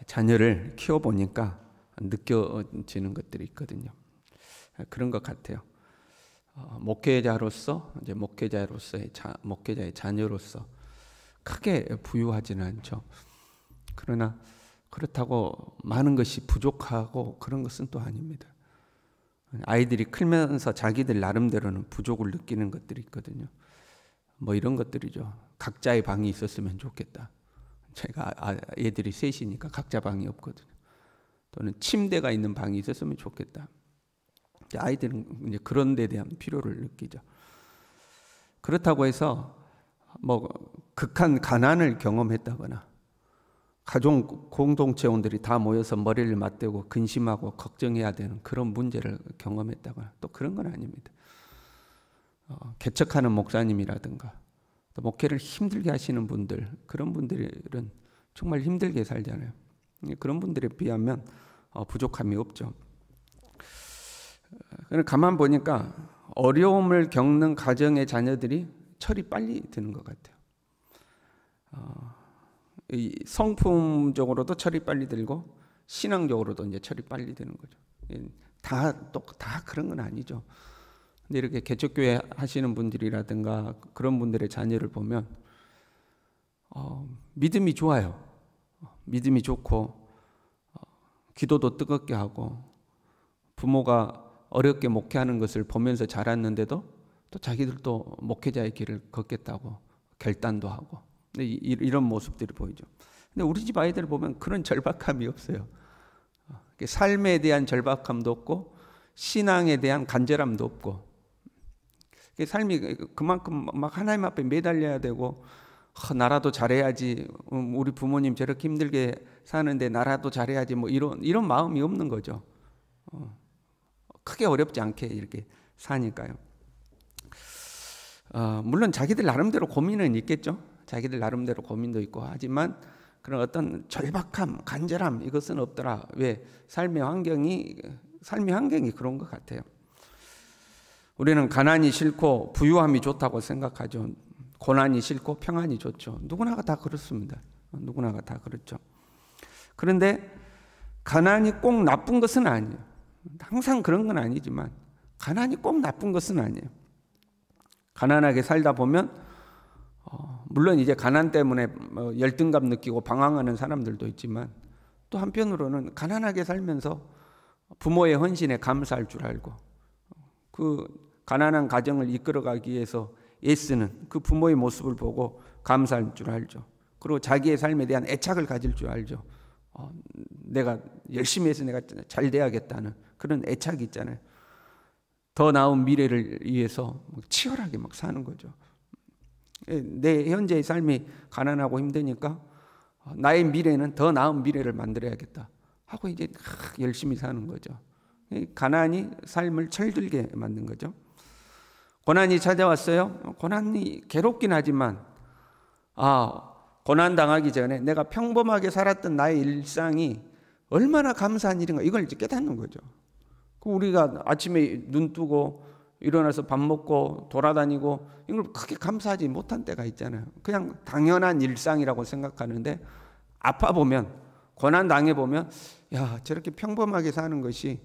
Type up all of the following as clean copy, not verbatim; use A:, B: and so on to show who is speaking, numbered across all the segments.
A: 자녀를 키워보니까 느껴지는 것들이 있거든요. 그런 것 같아요. 목회자의 자녀로서 크게 부유하지는 않죠. 그러나 그렇다고 많은 것이 부족하고 그런 것은 또 아닙니다. 아이들이 크면서 자기들 나름대로는 부족을 느끼는 것들이 있거든요. 뭐 이런 것들이죠. 각자의 방이 있었으면 좋겠다. 제가 애들이 셋이니까 각자 방이 없거든요. 또는 침대가 있는 방이 있었으면 좋겠다. 아이들은 이제 그런 데 대한 필요를 느끼죠. 그렇다고 해서 뭐 극한 가난을 경험했다거나 가족 공동체원들이 다 모여서 머리를 맞대고 근심하고 걱정해야 되는 그런 문제를 경험했다거나 또 그런 건 아닙니다. 개척하는 목사님이라든가 또 목회를 힘들게 하시는 분들, 그런 분들은 정말 힘들게 살잖아요. 그런 분들에 비하면 부족함이 없죠. 가만 보니까 어려움을 겪는 가정의 자녀들이 철이 빨리 드는 것 같아요. 이 성품적으로도 철이 빨리 들고 신앙적으로도 이제 철이 빨리 드는 거죠. 다 그런 건 아니죠. 근데 이렇게 개척교회 하시는 분들이라든가 그런 분들의 자녀를 보면 믿음이 좋아요. 믿음이 좋고 기도도 뜨겁게 하고 부모가 어렵게 목회하는 것을 보면서 자랐는데도 또 자기들도 목회자의 길을 걷겠다고 결단도 하고 이런 모습들이 보이죠. 근데 우리 집 아이들을 보면 그런 절박함이 없어요. 삶에 대한 절박함도 없고 신앙에 대한 간절함도 없고 삶이 그만큼 막 하나님 앞에 매달려야 되고 나라도 잘해야지, 우리 부모님 저렇게 힘들게 사는데 나라도 잘해야지, 뭐 이런 마음이 없는 거죠. 크게 어렵지 않게 이렇게 사니까요. 물론 자기들 나름대로 고민은 있겠죠. 자기들 나름대로 고민도 있고 하지만 그런 어떤 절박함, 간절함 이것은 없더라. 왜? 삶의 환경이 그런 것 같아요. 우리는 가난이 싫고 부유함이 좋다고 생각하죠. 고난이 싫고 평안이 좋죠. 누구나가 다 그렇습니다. 누구나가 다 그렇죠. 그런데 가난이 꼭 나쁜 것은 아니에요. 항상 그런 건 아니지만 가난이 꼭 나쁜 것은 아니에요. 가난하게 살다 보면 물론 이제 가난 때문에 열등감 느끼고 방황하는 사람들도 있지만 또 한편으로는 가난하게 살면서 부모의 헌신에 감사할 줄 알고 그 가난한 가정을 이끌어가기 위해서 애쓰는 그 부모의 모습을 보고 감사할 줄 알죠. 그리고 자기의 삶에 대한 애착을 가질 줄 알죠. 내가 열심히 해서 내가 잘 돼야겠다는 그런 애착이 있잖아요. 더 나은 미래를 위해서 치열하게 막 사는 거죠. 내 현재의 삶이 가난하고 힘드니까 나의 미래는 더 나은 미래를 만들어야겠다 하고 이제 열심히 사는 거죠. 가난이 삶을 철들게 만든 거죠. 고난이 찾아왔어요. 고난이 괴롭긴 하지만 고난 당하기 전에 내가 평범하게 살았던 나의 일상이 얼마나 감사한 일인가 이걸 이제 깨닫는 거죠. 우리가 아침에 눈 뜨고 일어나서 밥 먹고 돌아다니고 이걸 크게 감사하지 못한 때가 있잖아요. 그냥 당연한 일상이라고 생각하는데 아파 보면, 고난 당해 보면 야, 저렇게 평범하게 사는 것이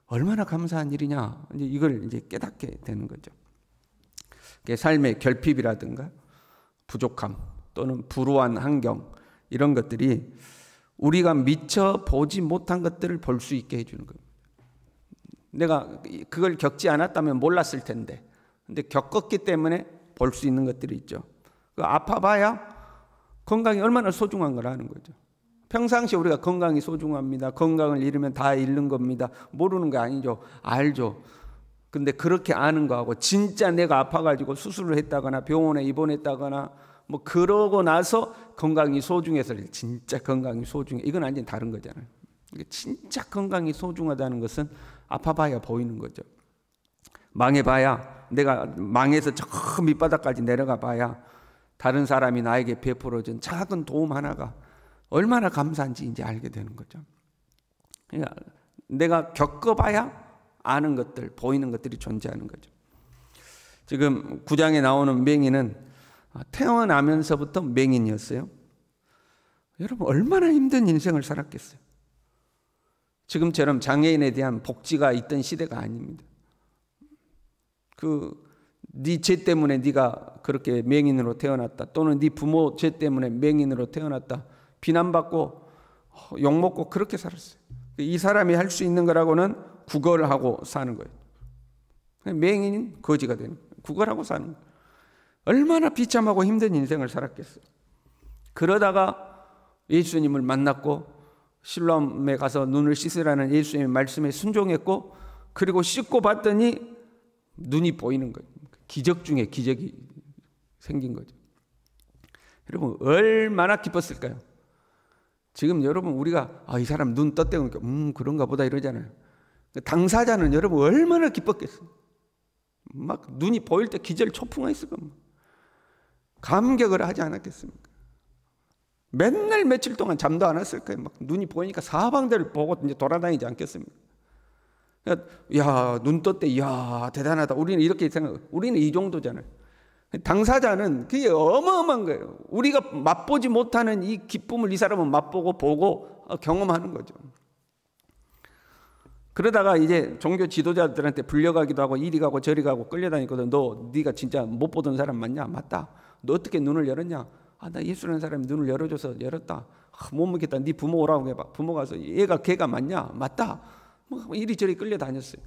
A: 얼마나 감사한 일이냐, 이걸 이제 깨닫게 되는 거죠. 삶의 결핍이라든가 부족함 또는 불우한 환경 이런 것들이 우리가 미처 보지 못한 것들을 볼 수 있게 해주는 거예요. 내가 그걸 겪지 않았다면 몰랐을 텐데 근데 겪었기 때문에 볼 수 있는 것들이 있죠. 아파봐야 건강이 얼마나 소중한 걸 아는 거죠. 평상시에 우리가 건강이 소중합니다. 건강을 잃으면 다 잃는 겁니다. 모르는 거 아니죠. 알죠. 근데 그렇게 아는 거하고 진짜 내가 아파가지고 수술을 했다거나 병원에 입원했다거나 뭐 그러고 나서 건강이 소중해서 진짜 건강이 소중해, 이건 완전히 다른 거잖아요. 진짜 건강이 소중하다는 것은 아파봐야 보이는 거죠. 망해봐야, 내가 망해서 저 밑바닥까지 내려가 봐야 다른 사람이 나에게 베풀어준 작은 도움 하나가 얼마나 감사한지 이제 알게 되는 거죠. 그러니까 내가 겪어봐야 아는 것들, 보이는 것들이 존재하는 거죠. 지금 9장에 나오는 맹인은 태어나면서부터 맹인이었어요. 여러분 얼마나 힘든 인생을 살았겠어요. 지금처럼 장애인에 대한 복지가 있던 시대가 아닙니다. 네 죄 때문에 네가 그렇게 맹인으로 태어났다, 또는 네 부모 죄 때문에 맹인으로 태어났다, 비난받고 욕먹고 그렇게 살았어요. 이 사람이 할 수 있는 거라고는 구걸하고 사는 거예요. 맹인인 거지가 되는 거예요. 구걸하고 사는 거예요. 얼마나 비참하고 힘든 인생을 살았겠어요. 그러다가 예수님을 만났고 실로암에 가서 눈을 씻으라는 예수님의 말씀에 순종했고, 그리고 씻고 봤더니 눈이 보이는 거예요. 기적 중에 기적이 생긴 거죠. 여러분 얼마나 기뻤을까요? 지금 여러분 우리가 이 사람 눈 떴대고 그런가 보다 이러잖아요. 당사자는 여러분 얼마나 기뻤겠어요. 막 눈이 보일 때 기절 초풍했을 겁니다. 감격을 하지 않았겠습니까? 맨날 며칠 동안 잠도 안 왔을 거예요. 막 눈이 보이니까 사방들을 보고 이제 돌아다니지 않겠습니까? 야, 눈 떴대. 야, 대단하다. 우리는 이렇게 생각. 우리는 이 정도잖아요. 당사자는 그게 어마어마한 거예요. 우리가 맛보지 못하는 이 기쁨을 이 사람은 맛보고 보고 경험하는 거죠. 그러다가 이제 종교 지도자들한테 불려가기도 하고 이리 가고 저리 가고 끌려다니거든. 네가 진짜 못 보던 사람 맞냐? 맞다. 너 어떻게 눈을 열었냐? 나 예수라는 사람이 눈을 열어줘서 열었다. 못 믿겠다. 네 부모 오라고 해봐. 부모 가서 걔가 맞냐? 맞다. 이리저리 끌려다녔어요.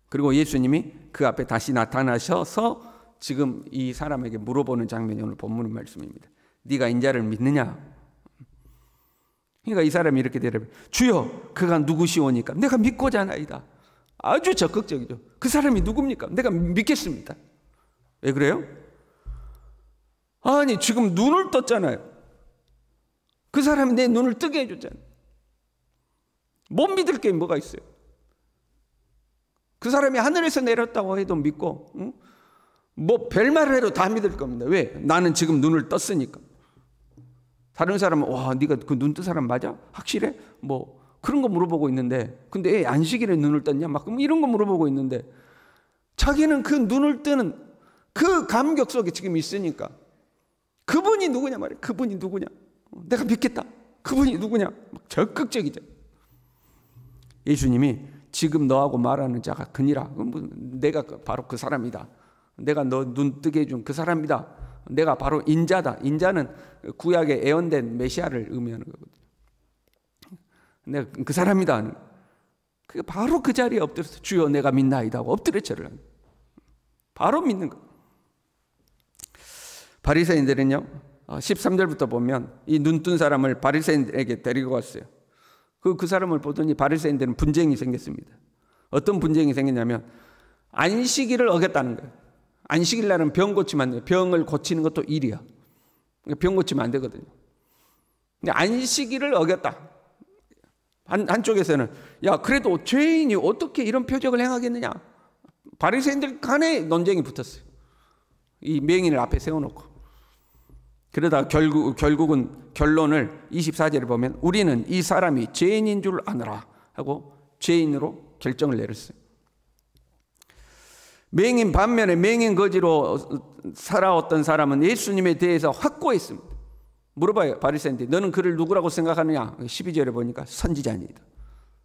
A: 그리고 예수님이 그 앞에 다시 나타나셔서 지금 이 사람에게 물어보는 장면이 오늘 본문의 말씀입니다. 네가 인자를 믿느냐? 그러니까 이 사람이 이렇게 대답해요. 주여, 그가 누구시오니까? 내가 믿고자 하나이다. 아주 적극적이죠. 그 사람이 누굽니까? 내가 믿겠습니다. 왜 그래요? 아니 지금 눈을 떴잖아요. 그 사람이 내 눈을 뜨게 해줬잖아요. 못 믿을 게 뭐가 있어요? 그 사람이 하늘에서 내렸다고 해도 믿고, 뭐 별말을 해도 다 믿을 겁니다. 왜? 나는 지금 눈을 떴으니까. 다른 사람은 와, 네가 그 눈 뜬 사람 맞아? 확실해? 뭐 그런 거 물어보고 있는데, 근데 왜 안식일에 눈을 떴냐? 막 이런 거 물어보고 있는데, 자기는 그 눈을 뜨는 그 감격 속에 지금 있으니까 그분이 누구냐 말이야. 그분이 누구냐? 내가 믿겠다. 그분이 누구냐? 막 적극적이죠. 예수님이 지금 너하고 말하는 자가 그니라. 내가 바로 그 사람이다. 내가 너 눈 뜨게 해준 그 사람이다. 내가 바로 인자다. 인자는 구약에 예언된 메시아를 의미하는 거거든요. 내가 그 사람이다. 그게 바로 그 자리에 엎드려서 주여 내가 믿나이다 하고 엎드려 절을 합니다. 바로 믿는 거. 바리새인들은요, 13절부터 보면 이 눈 뜬 사람을 바리새인에게 데리고 갔어요. 그 사람을 보더니 바리새인들은 분쟁이 생겼습니다. 어떤 분쟁이 생겼냐면 안식일을 어겼다는 거예요. 안식일 날은 병 고치면 안 돼요. 병을 고치는 것도 일이야. 병 고치면 안 되거든요. 근데 안식일을 어겼다. 한쪽에서는 야, 그래도 죄인이 어떻게 이런 표적을 행하겠느냐. 바리새인들 간에 논쟁이 붙었어요. 이 맹인을 앞에 세워놓고. 그러다 결국은 결론을 24절에 보면 우리는 이 사람이 죄인인 줄 아느라 하고 죄인으로 결정을 내렸어요. 맹인 반면에 맹인 거지로 살아왔던 사람은 예수님에 대해서 확고했습니다. 물어봐요. 바리새인들 너는 그를 누구라고 생각하느냐? 12절에 보니까 선지자입니다.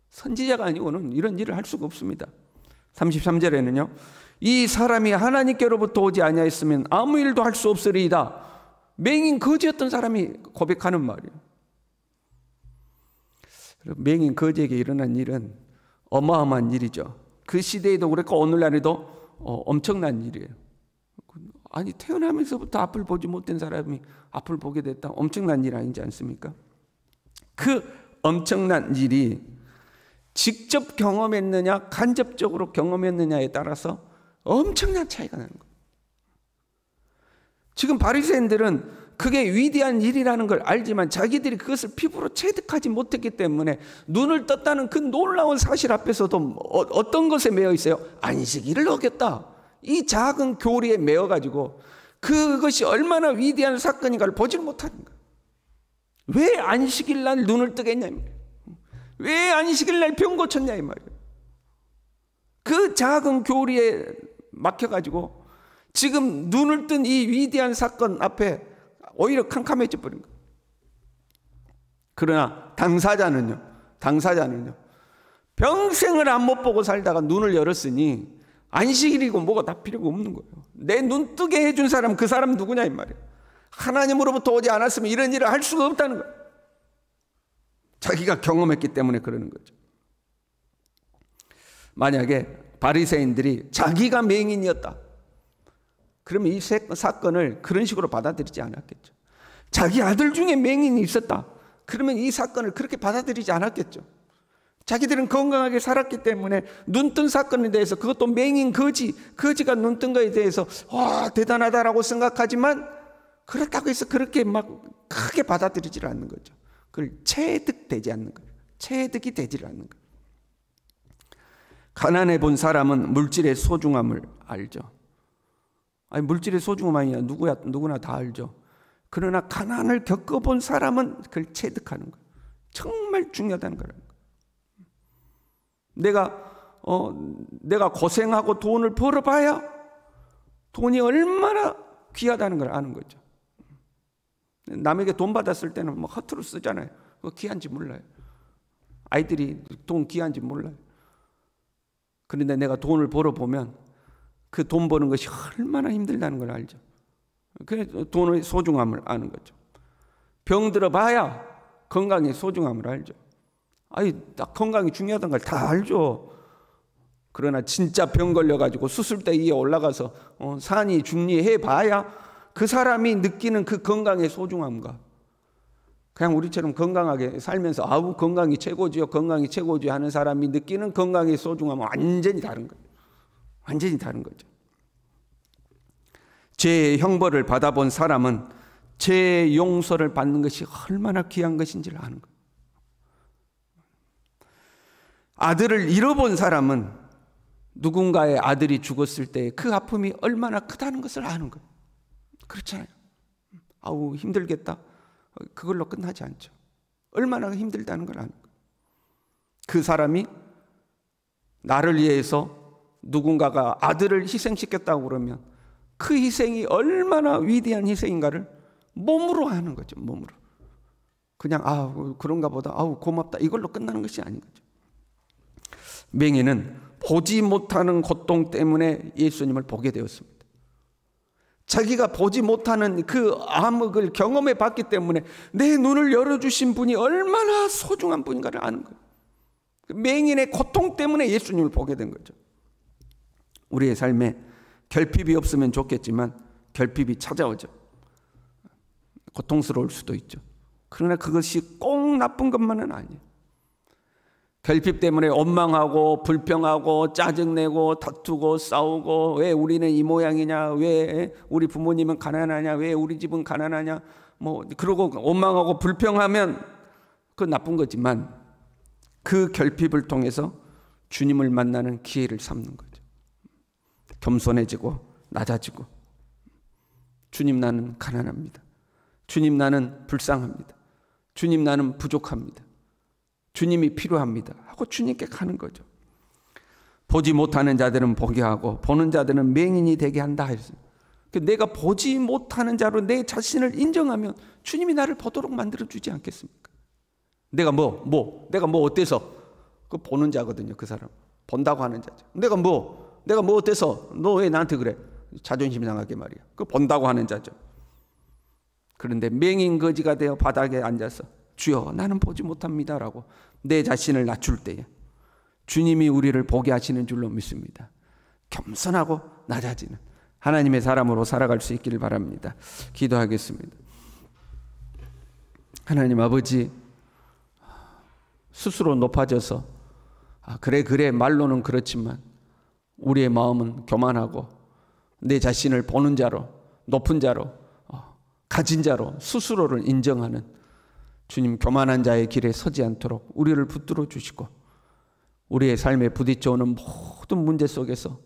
A: 선지자가 아니고는 이런 일을 할 수가 없습니다. 33절에는요. 이 사람이 하나님께로부터 오지 아니하였으면 아무 일도 할 수 없으리이다. 맹인 거지였던 사람이 고백하는 말이에요. 맹인 거지에게 일어난 일은 어마어마한 일이죠. 그 시대에도 그랬고 오늘날에도 엄청난 일이에요. 아니 태어나면서부터 앞을 보지 못한 사람이 앞을 보게 됐다. 엄청난 일 아니지 않습니까? 그 엄청난 일이 직접 경험했느냐 간접적으로 경험했느냐에 따라서 엄청난 차이가 나는 거예요. 지금 바리새인들은 그게 위대한 일이라는 걸 알지만 자기들이 그것을 피부로 체득하지 못했기 때문에 눈을 떴다는 그 놀라운 사실 앞에서도 어떤 것에 매여 있어요? 안식일을 어겼다. 이 작은 교리에 매여가지고 그것이 얼마나 위대한 사건인가를 보지를 못하는 거예요. 왜 안식일 날 눈을 뜨겠냐 이 말이에요. 왜 안식일 날 병 고쳤냐 이 말이에요. 그 작은 교리에 막혀가지고 지금 눈을 뜬 이 위대한 사건 앞에 오히려 캄캄해져 버린 거예요. 그러나 당사자는요. 평생을 안 못 보고 살다가 눈을 열었으니 안식일이고 뭐가 다 필요가 없는 거예요. 내 눈 뜨게 해준 사람, 그 사람 누구냐 이 말이에요. 하나님으로부터 오지 않았으면 이런 일을 할 수가 없다는 거예요. 자기가 경험했기 때문에 그러는 거죠. 만약에 바리새인들이 자기가 맹인이었다, 그러면 이 사건을 그런 식으로 받아들이지 않았겠죠. 자기 아들 중에 맹인이 있었다, 그러면 이 사건을 그렇게 받아들이지 않았겠죠. 자기들은 건강하게 살았기 때문에 눈뜬 사건에 대해서, 그것도 맹인 거지가 눈뜬 거에 대해서 와 대단하다라고 생각하지만, 그렇다고 해서 그렇게 막 크게 받아들이지 않는 거죠. 그걸 체득되지 않는 거예요. 체득이 되지 않는 거예요. 가난해 본 사람은 물질의 소중함을 알죠. 아니, 물질의 소중함이야 누구나 다 알죠. 그러나 가난을 겪어본 사람은 그걸 체득하는 거예요. 정말 중요하다는 거라는 거예요. 내가 고생하고 돈을 벌어봐야 돈이 얼마나 귀하다는 걸 아는 거죠. 남에게 돈 받았을 때는 뭐 허투루 쓰잖아요. 그거 귀한지 몰라요. 아이들이 돈 귀한지 몰라요. 그런데 내가 돈을 벌어보면 그 돈 버는 것이 얼마나 힘들다는 걸 알죠. 그래서 돈의 소중함을 아는 거죠. 병 들어봐야 건강의 소중함을 알죠. 딱 건강이 중요하다는 걸 다 알죠. 그러나 진짜 병 걸려가지고 수술대에 올라가서 산이 중리 해봐야 그 사람이 느끼는 그 건강의 소중함과, 그냥 우리처럼 건강하게 살면서 아우 건강이 최고지요, 건강이 최고지요 하는 사람이 느끼는 건강의 소중함은 완전히 다른 거예요. 완전히 다른 거죠. 죄의 형벌을 받아본 사람은 죄의 용서를 받는 것이 얼마나 귀한 것인지를 아는 거예요. 아들을 잃어본 사람은 누군가의 아들이 죽었을 때 그 아픔이 얼마나 크다는 것을 아는 거예요. 그렇잖아요. 아우 힘들겠다, 그걸로 끝나지 않죠. 얼마나 힘들다는 걸 아는 거예요. 그 사람이 나를 위해서 누군가가 아들을 희생시켰다고 그러면 그 희생이 얼마나 위대한 희생인가를 몸으로 하는 거죠. 몸으로. 그냥 그런가 보다, 고맙다, 이걸로 끝나는 것이 아닌 거죠. 맹인은 보지 못하는 고통 때문에 예수님을 보게 되었습니다. 자기가 보지 못하는 그 암흑을 경험해 봤기 때문에 내 눈을 열어주신 분이 얼마나 소중한 분인가를 아는 거예요. 맹인의 고통 때문에 예수님을 보게 된 거죠. 우리의 삶에 결핍이 없으면 좋겠지만 결핍이 찾아오죠. 고통스러울 수도 있죠. 그러나 그것이 꼭 나쁜 것만은 아니에요. 결핍 때문에 원망하고 불평하고 짜증내고 다투고 싸우고, 왜 우리는 이 모양이냐, 왜 우리 부모님은 가난하냐, 왜 우리 집은 가난하냐, 그러고 원망하고 불평하면 그건 나쁜 거지만, 그 결핍을 통해서 주님을 만나는 기회를 삼는 거죠. 겸손해지고 낮아지고, 주님 나는 가난합니다, 주님 나는 불쌍합니다, 주님 나는 부족합니다, 주님이 필요합니다 하고 주님께 가는 거죠. 보지 못하는 자들은 보게 하고 보는 자들은 맹인이 되게 한다 했어요. 내가 보지 못하는 자로 내 자신을 인정하면 주님이 나를 보도록 만들어주지 않겠습니까? 내가 어때서? 그 보는 자거든요. 그 사람 본다고 하는 자죠. 내가 어때서? 너 왜 나한테 그래? 자존심 상하게 말이야. 그 본다고 하는 자죠. 그런데 맹인 거지가 되어 바닥에 앉아서 주여 나는 보지 못합니다라고 내 자신을 낮출 때에 주님이 우리를 보게 하시는 줄로 믿습니다. 겸손하고 낮아지는 하나님의 사람으로 살아갈 수 있기를 바랍니다. 기도하겠습니다. 하나님 아버지, 스스로 높아져서 그래 말로는 그렇지만 우리의 마음은 교만하고 내 자신을 보는 자로, 높은 자로, 가진 자로 스스로를 인정하는 주님, 교만한 자의 길에 서지 않도록 우리를 붙들어 주시고, 우리의 삶에 부딪혀오는 모든 문제 속에서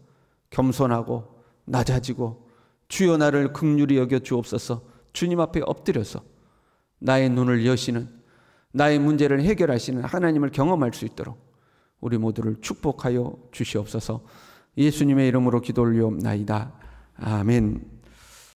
A: 겸손하고 낮아지고 주여 나를 긍휼히 여겨 주옵소서 주님 앞에 엎드려서 나의 눈을 여시는, 나의 문제를 해결하시는 하나님을 경험할 수 있도록 우리 모두를 축복하여 주시옵소서. 예수님의 이름으로 기도 올리옵나이다. 아멘.